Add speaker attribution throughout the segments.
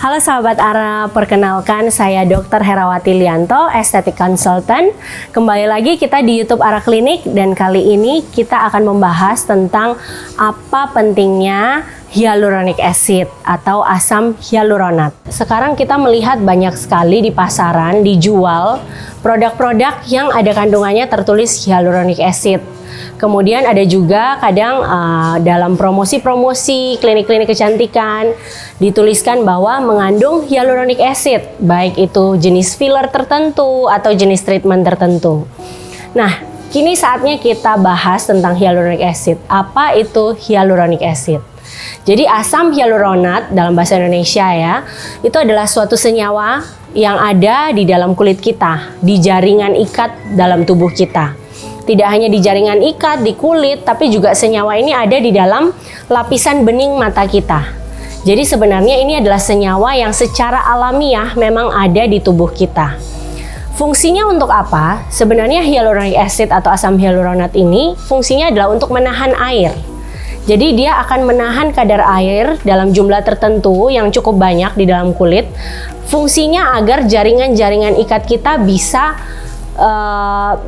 Speaker 1: Halo sahabat Ara, perkenalkan saya Dr. Herawati Lianto, Estetik Consultant. Kembali lagi kita di YouTube Ara Klinik dan kali ini kita akan membahas tentang apa pentingnya hyaluronic acid atau asam hyaluronat. Sekarang kita melihat banyak sekali di pasaran dijual produk-produk yang ada kandungannya tertulis hyaluronic acid. Kemudian ada juga kadang dalam promosi-promosi klinik-klinik kecantikan dituliskan bahwa mengandung hyaluronic acid, baik itu jenis filler tertentu atau jenis treatment tertentu. Nah, kini saatnya kita bahas tentang hyaluronic acid. Apa itu hyaluronic acid? Jadi asam hyaluronat dalam bahasa Indonesia ya, itu adalah suatu senyawa yang ada di dalam kulit kita, di jaringan ikat dalam tubuh kita. Tidak hanya di jaringan ikat, di kulit, tapi juga senyawa ini ada di dalam lapisan bening mata kita. Jadi sebenarnya ini adalah senyawa yang secara alamiah memang ada di tubuh kita. Fungsinya untuk apa? Sebenarnya hyaluronic acid atau asam hyaluronat ini fungsinya adalah untuk menahan air. Jadi dia akan menahan kadar air dalam jumlah tertentu yang cukup banyak di dalam kulit. Fungsinya agar jaringan-jaringan ikat kita bisa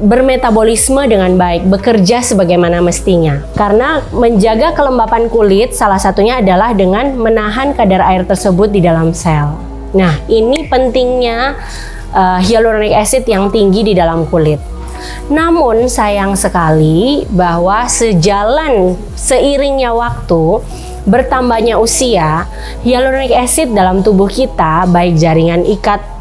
Speaker 1: bermetabolisme dengan baik, bekerja sebagaimana mestinya. Karena menjaga kelembapan kulit salah satunya adalah dengan menahan kadar air tersebut di dalam sel. Nah, ini pentingnya hyaluronic acid yang tinggi di dalam kulit. Namun sayang sekali bahwa seiringnya waktu, bertambahnya usia, hyaluronic acid dalam tubuh kita, baik jaringan ikat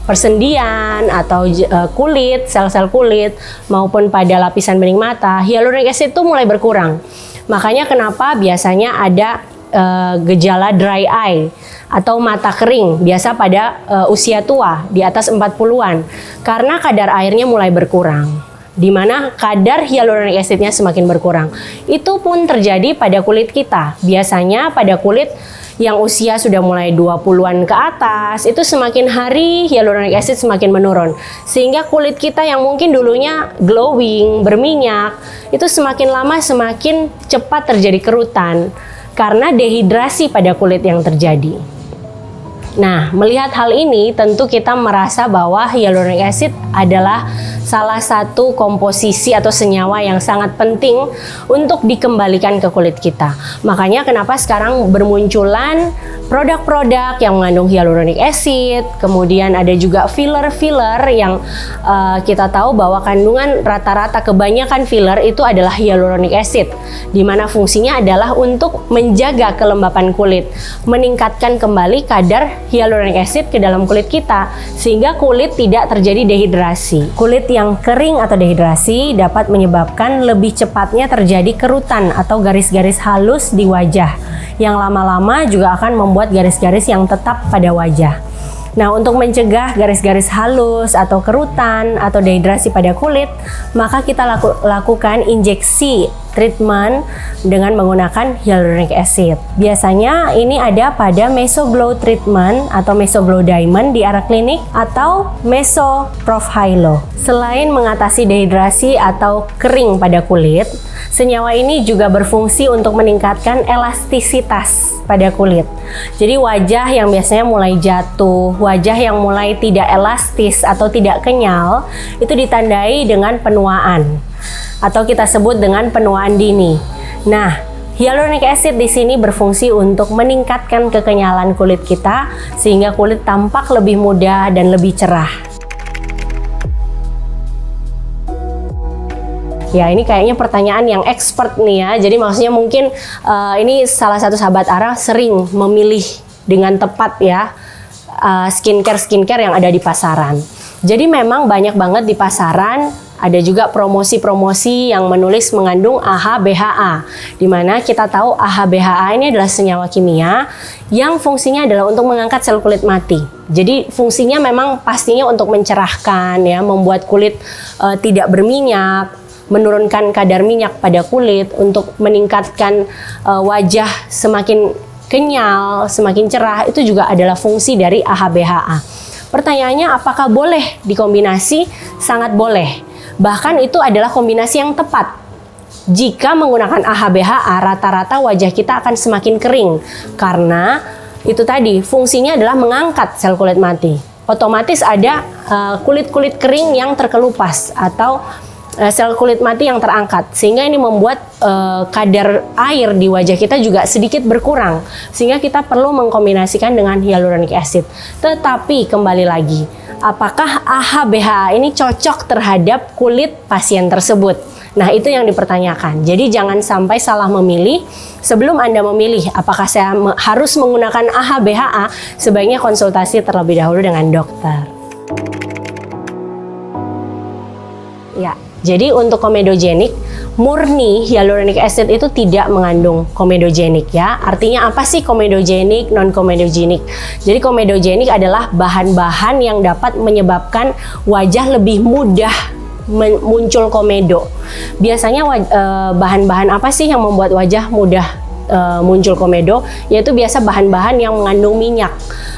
Speaker 1: persendian atau kulit, sel-sel kulit maupun pada lapisan bening mata, hyaluronic acid itu mulai berkurang. Makanya kenapa biasanya ada gejala dry eye atau mata kering biasa pada usia tua di atas 40-an karena kadar airnya mulai berkurang, di mana kadar hyaluronic acidnya semakin berkurang. Itu pun terjadi pada kulit kita. Biasanya pada kulit yang usia sudah mulai 20-an ke atas, itu semakin hari hyaluronic acid semakin menurun. Sehingga kulit kita yang mungkin dulunya glowing, berminyak, itu semakin lama semakin cepat terjadi kerutan karena dehidrasi pada kulit yang terjadi. Nah, melihat hal ini tentu kita merasa bahwa hyaluronic acid adalah salah satu komposisi atau senyawa yang sangat penting untuk dikembalikan ke kulit kita. Makanya kenapa sekarang bermunculan produk-produk yang mengandung hyaluronic acid, kemudian ada juga filler-filler yang kita tahu bahwa kandungan rata-rata kebanyakan filler itu adalah hyaluronic acid, di mana fungsinya adalah untuk menjaga kelembapan kulit, meningkatkan kembali kadar hyaluronic acid ke dalam kulit kita sehingga kulit tidak terjadi dehidrasi. Kulit yang kering atau dehidrasi dapat menyebabkan lebih cepatnya terjadi kerutan atau garis-garis halus di wajah yang lama-lama juga akan membuat garis-garis yang tetap pada wajah. Nah, untuk mencegah garis-garis halus atau kerutan atau dehidrasi pada kulit, maka kita lakukan injeksi treatment dengan menggunakan hyaluronic acid. Biasanya ini ada pada Mesoglow treatment atau Mesoglow Diamond di Ara Klinik atau Meso Prof Hylo. Selain mengatasi dehidrasi atau kering pada kulit, senyawa ini juga berfungsi untuk meningkatkan elastisitas pada kulit. Jadi wajah yang biasanya mulai jatuh, wajah yang mulai tidak elastis atau tidak kenyal, itu ditandai dengan penuaan atau kita sebut dengan penuaan dini. Nah, hyaluronic acid di sini berfungsi untuk meningkatkan kekenyalan kulit kita sehingga kulit tampak lebih muda dan lebih cerah. Ya, ini kayaknya pertanyaan yang expert nih ya. Jadi maksudnya mungkin ini salah satu sahabat Ara sering memilih dengan tepat ya skincare yang ada di pasaran. Jadi memang banyak banget di pasaran. Ada juga promosi-promosi yang menulis mengandung AHA-BHA, di mana kita tahu AHA-BHA ini adalah senyawa kimia yang fungsinya adalah untuk mengangkat sel kulit mati. Jadi fungsinya memang pastinya untuk mencerahkan ya, membuat kulit tidak berminyak, menurunkan kadar minyak pada kulit, untuk meningkatkan wajah semakin kenyal, semakin cerah. Itu juga adalah fungsi dari AHA-BHA. Pertanyaannya, apakah boleh dikombinasi? Sangat boleh. Bahkan itu adalah kombinasi yang tepat. Jika menggunakan AHA-BHA, rata-rata wajah kita akan semakin kering karena itu tadi fungsinya adalah mengangkat sel kulit mati. Otomatis ada kulit-kulit kering yang terkelupas atau sel kulit mati yang terangkat, sehingga ini membuat kadar air di wajah kita juga sedikit berkurang, sehingga kita perlu mengkombinasikan dengan hyaluronic acid. Tetapi kembali lagi, apakah AHA-BHA ini cocok terhadap kulit pasien tersebut? Nah, itu yang dipertanyakan. Jadi jangan sampai salah memilih. Sebelum Anda memilih apakah saya harus menggunakan AHA-BHA, sebaiknya konsultasi terlebih dahulu dengan dokter. Ya. Jadi untuk komedogenik, murni hyaluronic acid itu tidak mengandung komedogenik ya. Artinya apa sih komedogenik, non-komedogenik? Jadi komedogenik adalah bahan-bahan yang dapat menyebabkan wajah lebih mudah muncul komedo. Biasanya bahan-bahan apa sih yang membuat wajah mudah muncul komedo? Yaitu biasa bahan-bahan yang mengandung minyak.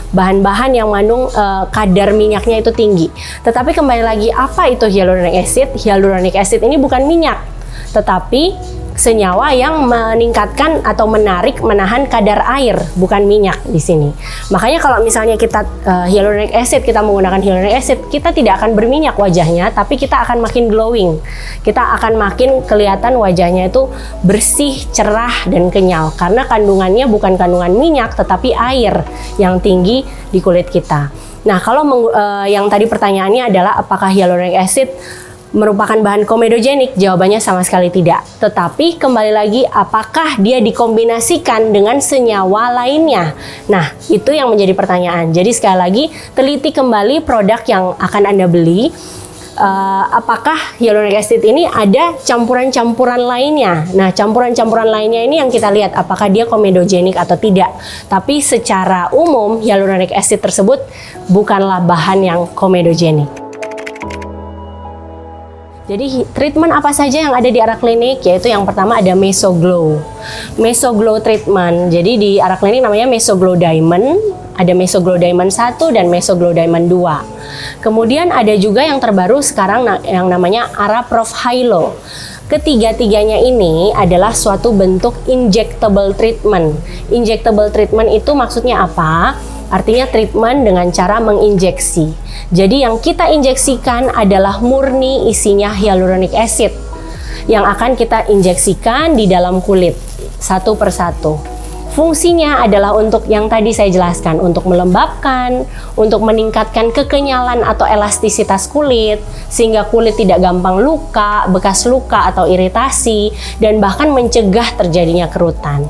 Speaker 1: Bahan-bahan yang mengandung kadar minyaknya itu tinggi. Tetapi kembali lagi, apa itu hyaluronic acid? Hyaluronic acid ini bukan minyak, tetapi senyawa yang meningkatkan atau menahan kadar air, bukan minyak di sini. Makanya kalau misalnya kita hyaluronic acid, kita menggunakan hyaluronic acid, kita tidak akan berminyak wajahnya, tapi kita akan makin glowing. Kita akan makin kelihatan wajahnya itu bersih, cerah, dan kenyal. Karena kandungannya bukan kandungan minyak, tetapi air yang tinggi di kulit kita. Nah, kalau yang tadi pertanyaannya adalah apakah hyaluronic acid merupakan bahan komedogenik? Jawabannya sama sekali tidak. Tetapi kembali lagi, apakah dia dikombinasikan dengan senyawa lainnya? Nah, itu yang menjadi pertanyaan. Jadi sekali lagi, teliti kembali produk yang akan Anda beli. Apakah hyaluronic acid ini ada campuran-campuran lainnya? Nah, campuran-campuran lainnya ini yang kita lihat apakah dia komedogenik atau tidak. Tapi secara umum, hyaluronic acid tersebut bukanlah bahan yang komedogenik. Jadi treatment apa saja yang ada di Ara Klinik? Yaitu yang pertama ada Mesoglow. Mesoglow treatment. Jadi di Ara Klinik namanya Mesoglow Diamond. Ada Mesoglow Diamond 1 dan Mesoglow Diamond 2. Kemudian ada juga yang terbaru sekarang yang namanya Ara Prof Hylo. Ketiga-tiganya ini adalah suatu bentuk injectable treatment. Injectable treatment itu maksudnya apa? Artinya treatment dengan cara menginjeksi. Jadi yang kita injeksikan adalah murni isinya hyaluronic acid yang akan kita injeksikan di dalam kulit satu persatu. Fungsinya adalah untuk yang tadi saya jelaskan, untuk melembabkan, untuk meningkatkan kekenyalan atau elastisitas kulit, sehingga kulit tidak gampang luka, bekas luka atau iritasi, dan bahkan mencegah terjadinya kerutan.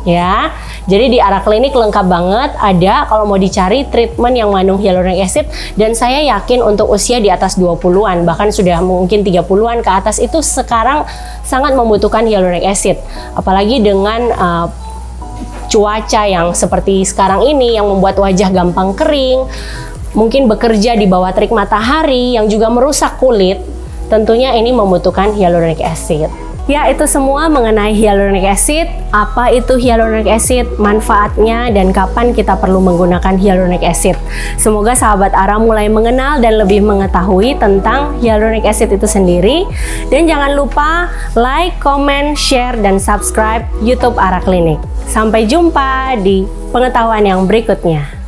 Speaker 1: Ya, jadi di Ara Klinik lengkap banget, ada kalau mau dicari treatment yang mengandung hyaluronic acid, dan saya yakin untuk usia di atas 20-an, bahkan sudah mungkin 30-an ke atas itu sekarang sangat membutuhkan hyaluronic acid. Apalagi dengan cuaca yang seperti sekarang ini yang membuat wajah gampang kering, mungkin bekerja di bawah terik matahari yang juga merusak kulit, tentunya ini membutuhkan hyaluronic acid. Ya, itu semua mengenai hyaluronic acid. Apa itu hyaluronic acid, manfaatnya, dan kapan kita perlu menggunakan hyaluronic acid. Semoga sahabat Ara mulai mengenal dan lebih mengetahui tentang hyaluronic acid itu sendiri. Dan jangan lupa like, comment, share, dan subscribe YouTube Ara Klinik. Sampai jumpa di pengetahuan yang berikutnya.